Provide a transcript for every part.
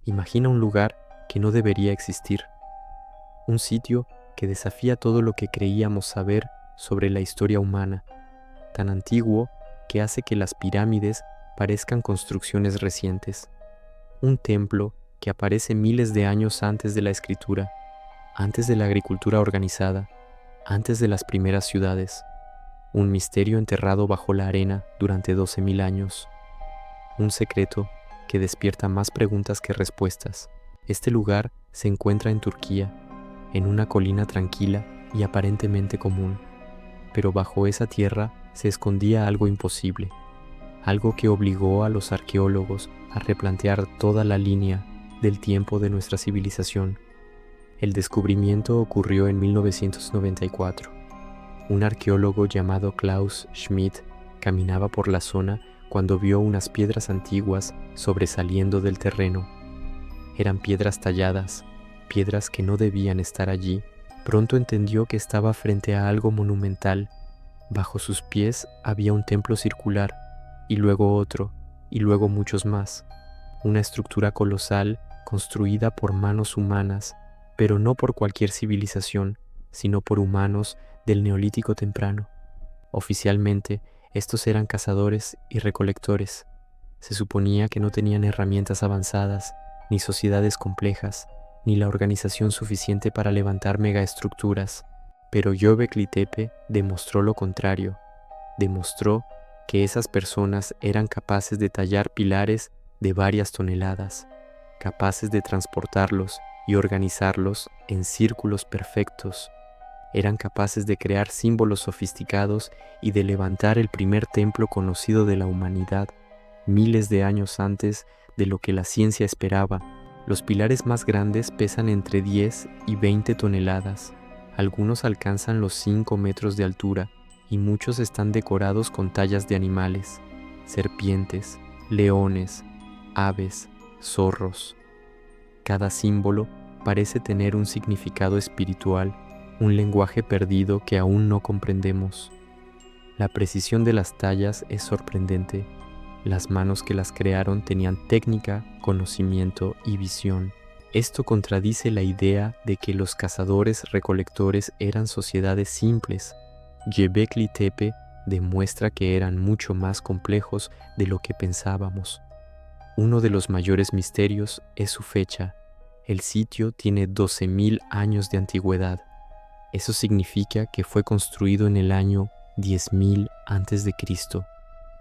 Imagina un lugar que no debería existir, un sitio que desafía todo lo que creíamos saber sobre la historia humana, tan antiguo que hace que las pirámides parezcan construcciones recientes, un templo que aparece miles de años antes de la escritura, antes de la agricultura organizada, antes de las primeras ciudades, un misterio enterrado bajo la arena durante 12.000 años, un secreto que despierta más preguntas que respuestas. Este lugar se encuentra en Turquía, en una colina tranquila y aparentemente común, pero bajo esa tierra se escondía algo imposible, algo que obligó a los arqueólogos a replantear toda la línea del tiempo de nuestra civilización. El descubrimiento ocurrió en 1994. Un arqueólogo llamado Klaus Schmidt caminaba por la zona cuando vio unas piedras antiguas sobresaliendo del terreno. Eran piedras talladas, piedras que no debían estar allí. Pronto entendió que estaba frente a algo monumental. Bajo sus pies había un templo circular, y luego otro, y luego muchos más. Una estructura colosal construida por manos humanas, pero no por cualquier civilización, sino por humanos del Neolítico temprano. Oficialmente, estos eran cazadores y recolectores. Se suponía que no tenían herramientas avanzadas, ni sociedades complejas, ni la organización suficiente para levantar megaestructuras. Pero Göbekli Tepe demostró lo contrario. Demostró que esas personas eran capaces de tallar pilares de varias toneladas, capaces de transportarlos y organizarlos en círculos perfectos. Eran capaces de crear símbolos sofisticados y de levantar el primer templo conocido de la humanidad, miles de años antes de lo que la ciencia esperaba. Los pilares más grandes pesan entre 10 y 20 toneladas. Algunos alcanzan los 5 metros de altura y muchos están decorados con tallas de animales, serpientes, leones, aves, zorros. Cada símbolo parece tener un significado espiritual, un lenguaje perdido que aún no comprendemos. La precisión de las tallas es sorprendente. Las manos que las crearon tenían técnica, conocimiento y visión. Esto contradice la idea de que los cazadores-recolectores eran sociedades simples. Göbekli Tepe demuestra que eran mucho más complejos de lo que pensábamos. Uno de los mayores misterios es su fecha. El sitio tiene 12.000 años de antigüedad. Eso significa que fue construido en el año 10.000 a.C.,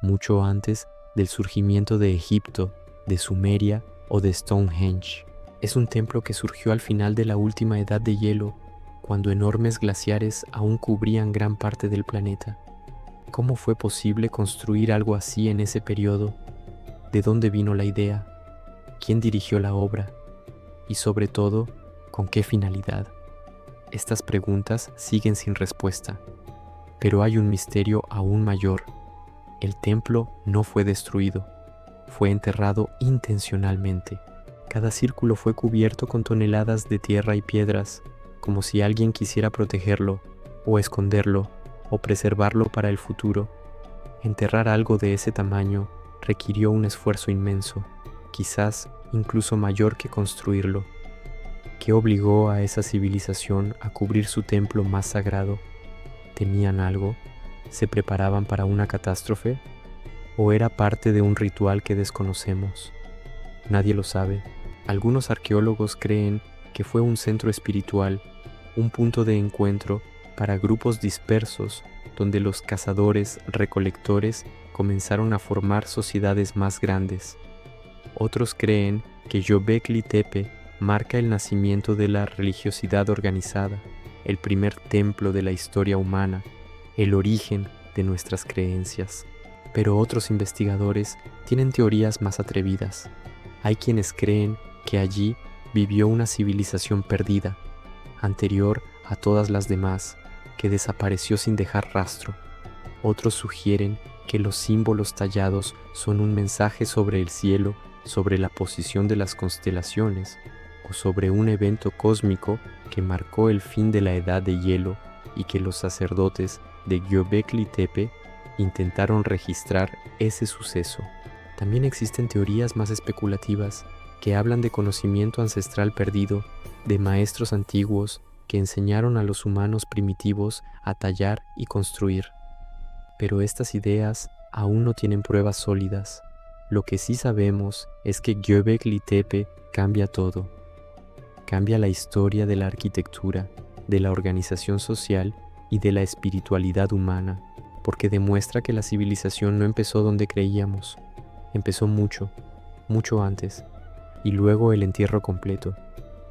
mucho antes del surgimiento de Egipto, de Sumeria o de Stonehenge. Es un templo que surgió al final de la última edad de hielo, cuando enormes glaciares aún cubrían gran parte del planeta. ¿Cómo fue posible construir algo así en ese periodo? ¿De dónde vino la idea? ¿Quién dirigió la obra? Y sobre todo, ¿con qué finalidad? Estas preguntas siguen sin respuesta, pero hay un misterio aún mayor. El templo no fue destruido, fue enterrado intencionalmente. Cada círculo fue cubierto con toneladas de tierra y piedras, como si alguien quisiera protegerlo, o esconderlo, o preservarlo para el futuro. Enterrar algo de ese tamaño requirió un esfuerzo inmenso, quizás incluso mayor que construirlo. ¿Qué obligó a esa civilización a cubrir su templo más sagrado? ¿Temían algo? ¿Se preparaban para una catástrofe? ¿O era parte de un ritual que desconocemos? Nadie lo sabe. Algunos arqueólogos creen que fue un centro espiritual, un punto de encuentro para grupos dispersos donde los cazadores-recolectores comenzaron a formar sociedades más grandes. Otros creen que Göbekli Tepe marca el nacimiento de la religiosidad organizada, el primer templo de la historia humana, el origen de nuestras creencias. Pero otros investigadores tienen teorías más atrevidas. Hay quienes creen que allí vivió una civilización perdida, anterior a todas las demás, que desapareció sin dejar rastro. Otros sugieren que los símbolos tallados son un mensaje sobre el cielo, sobre la posición de las constelaciones, o sobre un evento cósmico que marcó el fin de la edad de hielo y que los sacerdotes de Göbekli Tepe intentaron registrar ese suceso. También existen teorías más especulativas que hablan de conocimiento ancestral perdido, de maestros antiguos que enseñaron a los humanos primitivos a tallar y construir. Pero estas ideas aún no tienen pruebas sólidas. Lo que sí sabemos es que Göbekli Tepe cambia todo. Cambia la historia de la arquitectura, de la organización social y de la espiritualidad humana, porque demuestra que la civilización no empezó donde creíamos. Empezó mucho, mucho antes, y luego el entierro completo.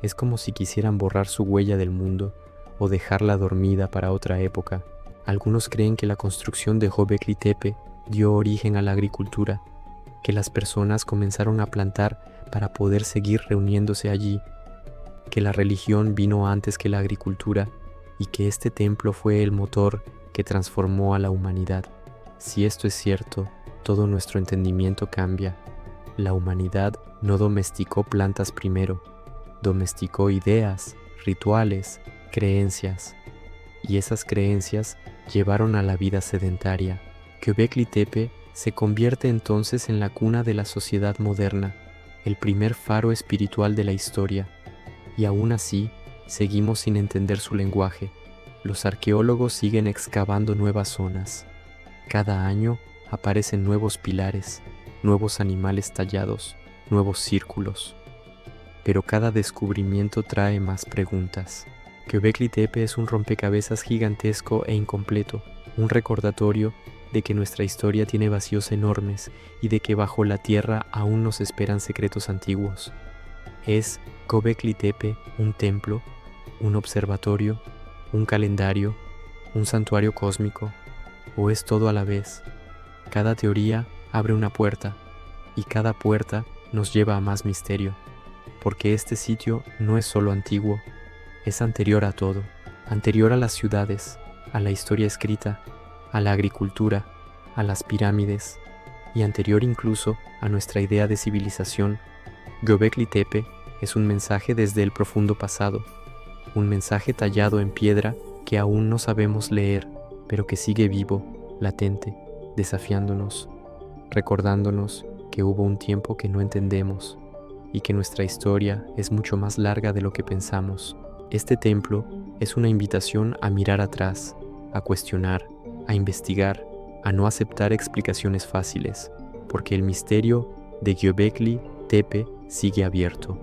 Es como si quisieran borrar su huella del mundo o dejarla dormida para otra época. Algunos creen que la construcción de Göbekli Tepe dio origen a la agricultura, que las personas comenzaron a plantar para poder seguir reuniéndose allí, que la religión vino antes que la agricultura y que este templo fue el motor que transformó a la humanidad. Si esto es cierto, todo nuestro entendimiento cambia. La humanidad no domesticó plantas primero, domesticó ideas, rituales, creencias. Y esas creencias llevaron a la vida sedentaria. Göbekli Tepe se convierte entonces en la cuna de la sociedad moderna, el primer faro espiritual de la historia. Y aún así, seguimos sin entender su lenguaje. Los arqueólogos siguen excavando nuevas zonas. Cada año aparecen nuevos pilares, nuevos animales tallados, nuevos círculos. Pero cada descubrimiento trae más preguntas. Göbekli Tepe es un rompecabezas gigantesco e incompleto, un recordatorio de que nuestra historia tiene vacíos enormes y de que bajo la tierra aún nos esperan secretos antiguos. ¿Es Göbekli Tepe un templo, un observatorio, un calendario, un santuario cósmico? ¿O es todo a la vez? Cada teoría abre una puerta y cada puerta nos lleva a más misterio, porque este sitio no es solo antiguo, es anterior a todo, anterior a las ciudades, a la historia escrita, a la agricultura, a las pirámides y anterior incluso a nuestra idea de civilización. Göbekli Tepe es un mensaje desde el profundo pasado, un mensaje tallado en piedra que aún no sabemos leer, pero que sigue vivo, latente, desafiándonos, recordándonos que hubo un tiempo que no entendemos y que nuestra historia es mucho más larga de lo que pensamos. Este templo es una invitación a mirar atrás, a cuestionar, a investigar, a no aceptar explicaciones fáciles, porque el misterio de Göbekli Tepe sigue abierto.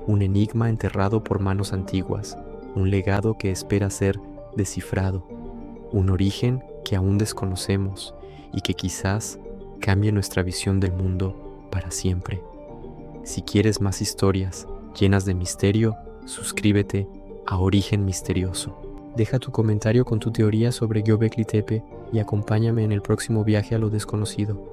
Un enigma enterrado por manos antiguas, un legado que espera ser descifrado, un origen que aún desconocemos y que quizás cambie nuestra visión del mundo para siempre. Si quieres más historias llenas de misterio, suscríbete a Origen Misterioso. Deja tu comentario con tu teoría sobre Göbekli Tepe y acompáñame en el próximo viaje a lo desconocido.